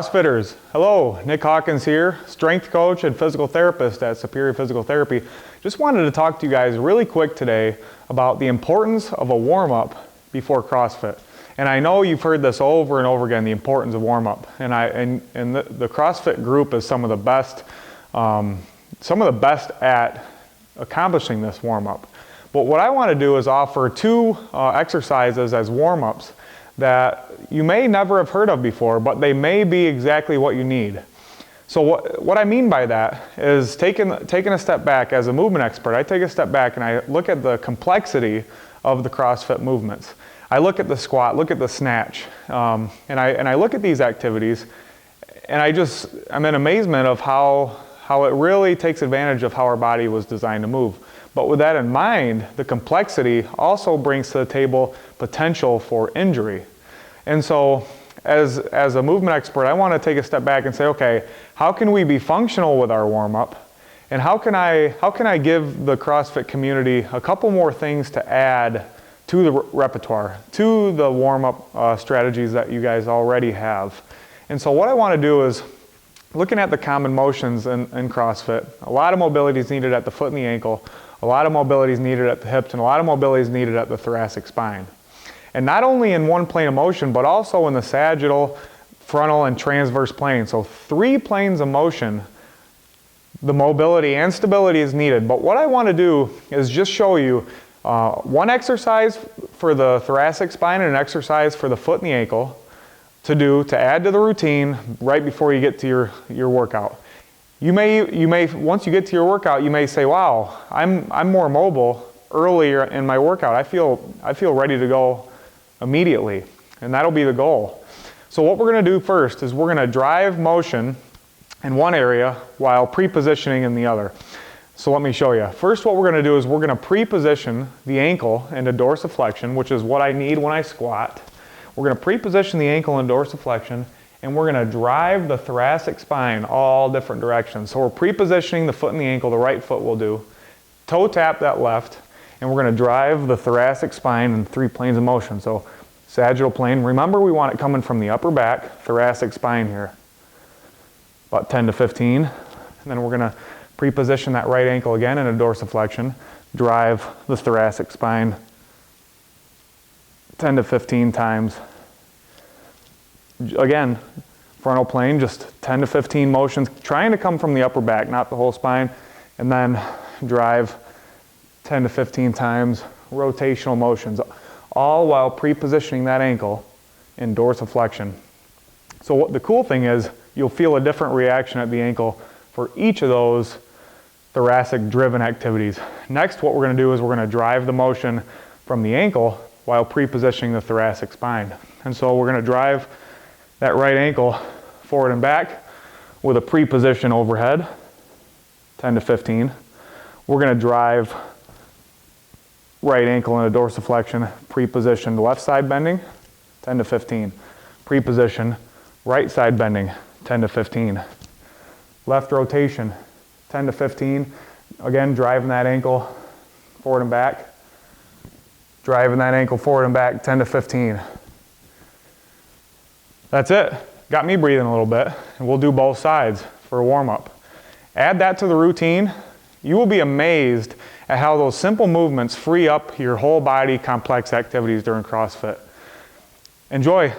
CrossFitters, hello, Nick Hawkins here, strength coach and physical therapist at Superior Physical Therapy. Just wanted to talk to you guys really quick today about the importance of a warm-up before CrossFit. And I know you've heard this over and over again, the importance of warm-up. And the CrossFit group is some of the best at accomplishing this warm-up. But what I want to do is offer two exercises as warm-ups that you may never have heard of before, but they may be exactly what you need. So what I mean by that is taking a step back. As a movement expert, I take a step back and I look at the complexity of the CrossFit movements. I look at the squat, look at the snatch, and I look at these activities, and I'm in amazement of how it really takes advantage of how our body was designed to move. But with that in mind, the complexity also brings to the table potential for injury. And so as a movement expert, I want to take a step back and say, okay, how can we be functional with our warm-up? And how can I give the CrossFit community a couple more things to add to the repertoire, to the warm-up strategies that you guys already have? And so what I want to do is, looking at the common motions in CrossFit, a lot of mobility is needed at the foot and the ankle, a lot of mobility is needed at the hips, and a lot of mobility is needed at the thoracic spine. And not only in one plane of motion, but also in the sagittal, frontal, and transverse plane. So 3 planes of motion, the mobility and stability is needed. But what I want to do is just show you one exercise for the thoracic spine and an exercise for the foot and the ankle to add to the routine right before you get to your workout. You may once you get to your workout, you may say, wow, I'm more mobile earlier in my workout. I feel ready to go immediately, and that'll be the goal. So what we're going to do first is we're going to drive motion in one area while pre-positioning in the other. So let me show you. First, what we're going to do is we're going to pre-position the ankle into dorsiflexion, which is what I need when I squat. We're going to pre-position the ankle in dorsiflexion, and we're going to drive the thoracic spine all different directions. So we're pre-positioning the foot and the ankle, the right foot will do. Toe tap that left, and we're going to drive the thoracic spine in 3 planes of motion. So sagittal plane, remember we want it coming from the upper back, thoracic spine here. About 10 to 15. And then we're going to pre-position that right ankle again in a dorsiflexion, drive the thoracic spine 10 to 15 times. Again, frontal plane, just 10 to 15 motions, trying to come from the upper back, not the whole spine, and then drive 10 to 15 times rotational motions, all while pre-positioning that ankle in dorsiflexion. So what the cool thing is, you'll feel a different reaction at the ankle for each of those thoracic driven activities. Next, what we're going to do is we're going to drive the motion from the ankle while pre-positioning the thoracic spine. And so we're going to drive that right ankle forward and back with a pre-position overhead, 10 to 15. We're going to drive right ankle in a dorsiflexion, pre-positioned left side bending, 10 to 15. Pre-position, right side bending, 10 to 15. Left rotation, 10 to 15. Again, driving that ankle forward and back. Driving that ankle forward and back, 10 to 15. That's it. Got me breathing a little bit. And we'll do both sides for a warm-up. Add that to the routine. You will be amazed at how those simple movements free up your whole body complex activities during CrossFit. Enjoy.